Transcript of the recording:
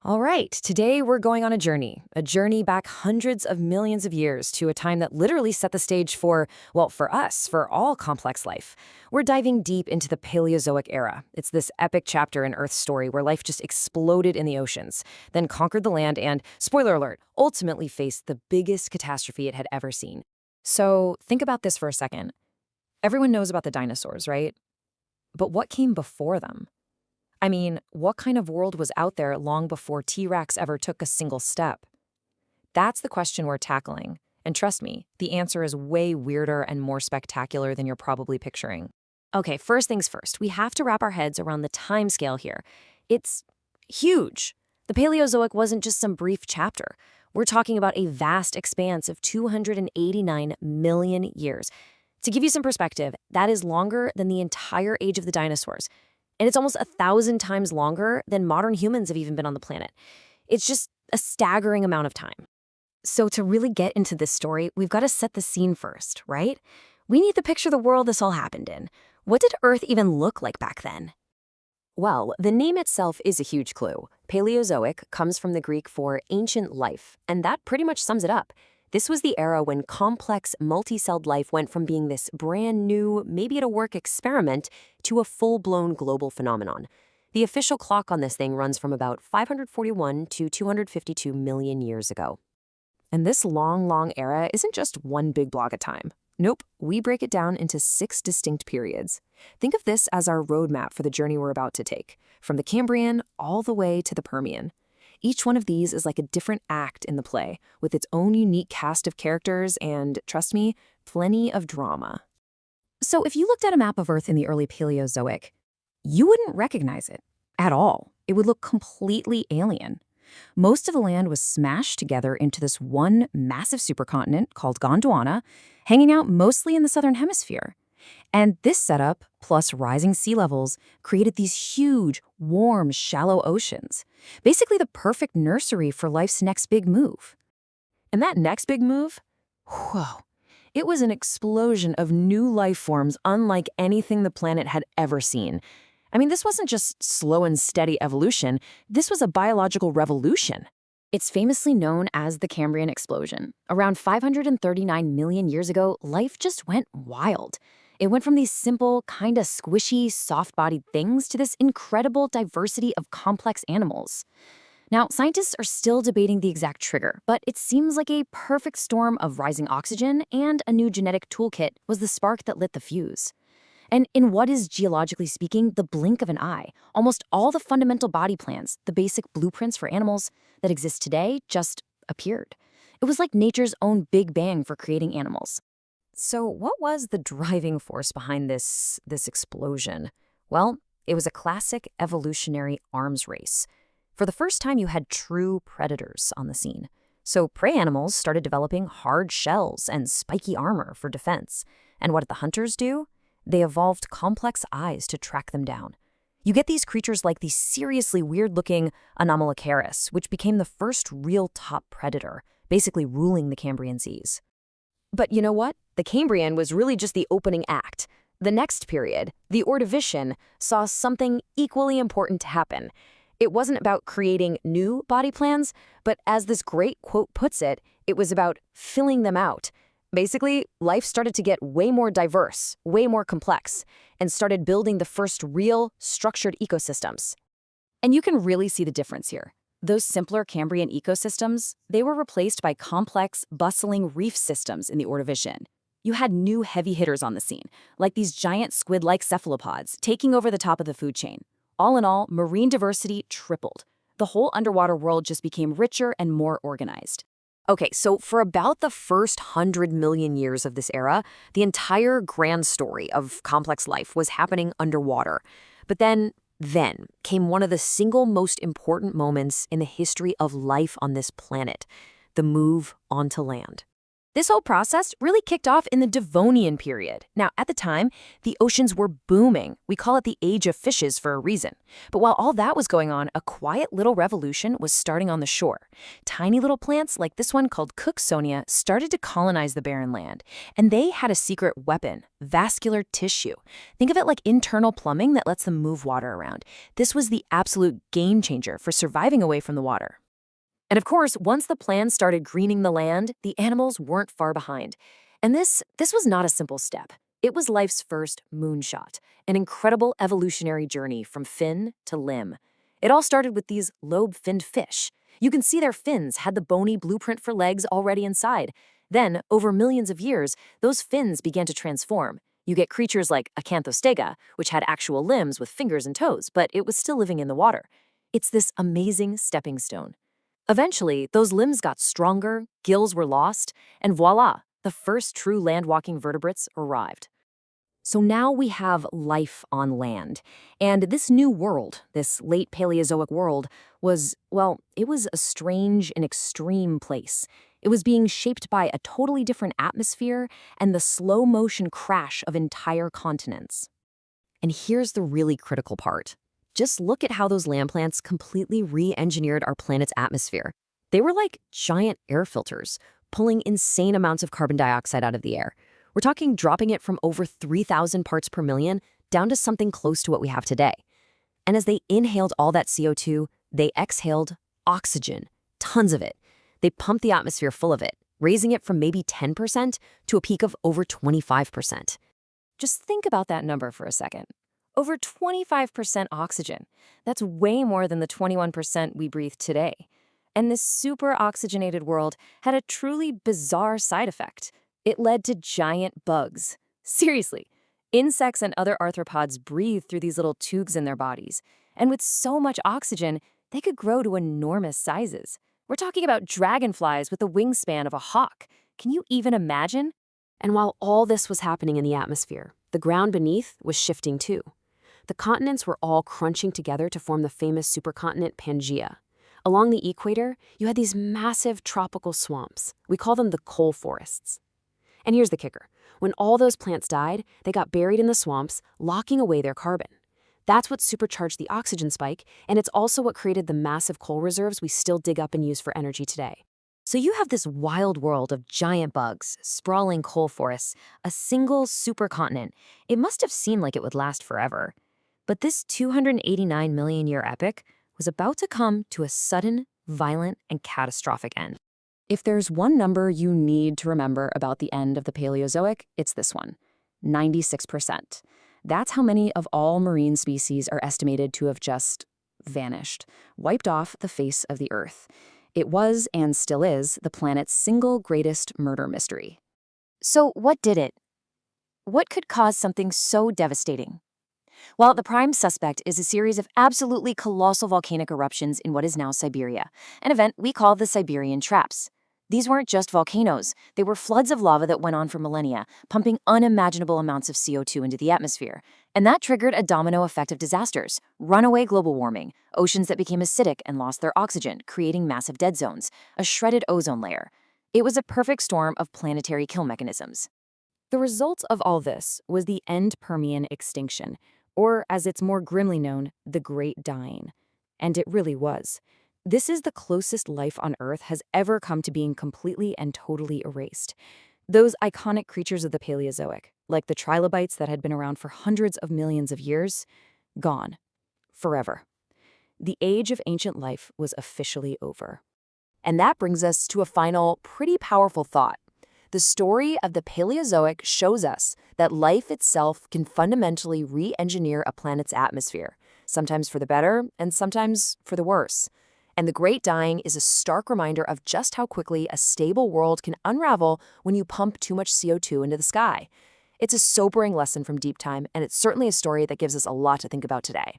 All right, today we're going on a journey back hundreds of millions of years to a time that literally set the stage for, well, for us, for all complex life. We're diving deep into the Paleozoic Era. It's this epic chapter in Earth's story where life just exploded in the oceans, then conquered the land and, spoiler alert, ultimately faced the biggest catastrophe it had ever seen. So think about this for a second. Everyone knows about the dinosaurs, right? But what came before them? I mean, what kind of world was out there long before T-Rex ever took a single step? That's the question we're tackling. And trust me, the answer is way weirder and more spectacular than you're probably picturing. Okay, first things first, we have to wrap our heads around the timescale here. It's huge. The Paleozoic wasn't just some brief chapter. We're talking about a vast expanse of 289 million years. To give you some perspective, that is longer than the entire age of the dinosaurs. And it's almost 1,000 times longer than modern humans have even been on the planet. It's just a staggering amount of time. So to really get into this story, we've got to set the scene first, right? We need to picture the world this all happened in. What did Earth even look like back then? Well, the name itself is a huge clue. Paleozoic comes from the Greek for ancient life, and that pretty much sums it up. This was the era when complex, multi-celled life went from being this brand new, maybe-it'll-work experiment to a full-blown global phenomenon. The official clock on this thing runs from about 541 to 252 million years ago. And this long era isn't just one big block of time. Nope, we break it down into 6 distinct periods. Think of this as our roadmap for the journey we're about to take, from the Cambrian all the way to the Permian. Each one of these is like a different act in the play, with its own unique cast of characters and, trust me, plenty of drama. So if you looked at a map of Earth in the early Paleozoic, you wouldn't recognize it at all. It would look completely alien. Most of the land was smashed together into this one massive supercontinent called Gondwana, hanging out mostly in the southern hemisphere. And this setup, plus rising sea levels, created these huge, warm, shallow oceans. Basically the perfect nursery for life's next big move. And that next big move? Whoa. It was an explosion of new life forms unlike anything the planet had ever seen. I mean, this wasn't just slow and steady evolution. This was a biological revolution. It's famously known as the Cambrian Explosion. Around 539 million years ago, life just went wild. It went from these simple, kinda squishy, soft-bodied things to this incredible diversity of complex animals. Now, scientists are still debating the exact trigger, but it seems like a perfect storm of rising oxygen and a new genetic toolkit was the spark that lit the fuse. And in what is, geologically speaking, the blink of an eye, almost all the fundamental body plans, the basic blueprints for animals that exist today, just appeared. It was like nature's own Big Bang for creating animals. So what was the driving force behind this explosion? Well, it was a classic evolutionary arms race. For the first time, you had true predators on the scene. So prey animals started developing hard shells and spiky armor for defense. And what did the hunters do? They evolved complex eyes to track them down. You get these creatures like the seriously weird-looking Anomalocaris, which became the first real top predator, basically ruling the Cambrian seas. But you know what? The Cambrian was really just the opening act. The next period, the Ordovician, saw something equally important to happen. It wasn't about creating new body plans, but as this great quote puts it, it was about filling them out. Basically, life started to get way more diverse, way more complex, and started building the first real, structured ecosystems. And you can really see the difference here. Those simpler Cambrian ecosystems, they were replaced by complex, bustling reef systems in the Ordovician. You had new heavy hitters on the scene, like these giant squid-like cephalopods taking over the top of the food chain. All in all, marine diversity tripled. The whole underwater world just became richer and more organized. Okay, so for about the first 100 million years of this era, the entire grand story of complex life was happening underwater. But then came one of the single most important moments in the history of life on this planet, the move onto land. This whole process really kicked off in the Devonian period. Now, at the time, the oceans were booming. We call it the age of fishes for a reason. But while all that was going on, a quiet little revolution was starting on the shore. Tiny little plants like this one called Cooksonia started to colonize the barren land. And they had a secret weapon, vascular tissue. Think of it like internal plumbing that lets them move water around. This was the absolute game changer for surviving away from the water. And of course, once the plants started greening the land, the animals weren't far behind. And this was not a simple step. It was life's first moonshot, an incredible evolutionary journey from fin to limb. It all started with these lobe-finned fish. You can see their fins had the bony blueprint for legs already inside. Then, over millions of years, those fins began to transform. You get creatures like Acanthostega, which had actual limbs with fingers and toes, but it was still living in the water. It's this amazing stepping stone. Eventually, those limbs got stronger, gills were lost, and voila, the first true land-walking vertebrates arrived. So now we have life on land. And this new world, this late Paleozoic world, was, well, it was a strange and extreme place. It was being shaped by a totally different atmosphere and the slow-motion crash of entire continents. And here's the really critical part. Just look at how those land plants completely re-engineered our planet's atmosphere. They were like giant air filters, pulling insane amounts of carbon dioxide out of the air. We're talking dropping it from over 3,000 parts per million down to something close to what we have today. And as they inhaled all that CO2, they exhaled oxygen, tons of it. They pumped the atmosphere full of it, raising it from maybe 10% to a peak of over 25%. Just think about that number for a second. Over 25% oxygen. That's way more than the 21% we breathe today. And this super oxygenated world had a truly bizarre side effect. It led to giant bugs. Seriously, insects and other arthropods breathe through these little tubes in their bodies. And with so much oxygen, they could grow to enormous sizes. We're talking about dragonflies with the wingspan of a hawk. Can you even imagine? And while all this was happening in the atmosphere, the ground beneath was shifting too. The continents were all crunching together to form the famous supercontinent Pangea. Along the equator, you had these massive tropical swamps. We call them the coal forests. And here's the kicker. When all those plants died, they got buried in the swamps, locking away their carbon. That's what supercharged the oxygen spike, and it's also what created the massive coal reserves we still dig up and use for energy today. So you have this wild world of giant bugs, sprawling coal forests, a single supercontinent. It must have seemed like it would last forever. But this 289 million year epic was about to come to a sudden, violent, and catastrophic end. If there's one number you need to remember about the end of the Paleozoic, it's this one, 96%. That's how many of all marine species are estimated to have just vanished, wiped off the face of the Earth. It was, and still is, the planet's single greatest murder mystery. So what did it? What could cause something so devastating? Well, the prime suspect is a series of absolutely colossal volcanic eruptions in what is now Siberia, an event we call the Siberian Traps. These weren't just volcanoes, they were floods of lava that went on for millennia, pumping unimaginable amounts of CO2 into the atmosphere. And that triggered a domino effect of disasters, runaway global warming, oceans that became acidic and lost their oxygen, creating massive dead zones, a shredded ozone layer. It was a perfect storm of planetary kill mechanisms. The result of all this was the end Permian extinction, or as it's more grimly known, the Great Dying. And it really was. This is the closest life on Earth has ever come to being completely and totally erased. Those iconic creatures of the Paleozoic, like the trilobites that had been around for hundreds of millions of years, gone. Forever. The age of ancient life was officially over. And that brings us to a final, pretty powerful thought. The story of the Paleozoic shows us that life itself can fundamentally re-engineer a planet's atmosphere, sometimes for the better and sometimes for the worse. And the Great Dying is a stark reminder of just how quickly a stable world can unravel when you pump too much CO2 into the sky. It's a sobering lesson from deep time, and it's certainly a story that gives us a lot to think about today.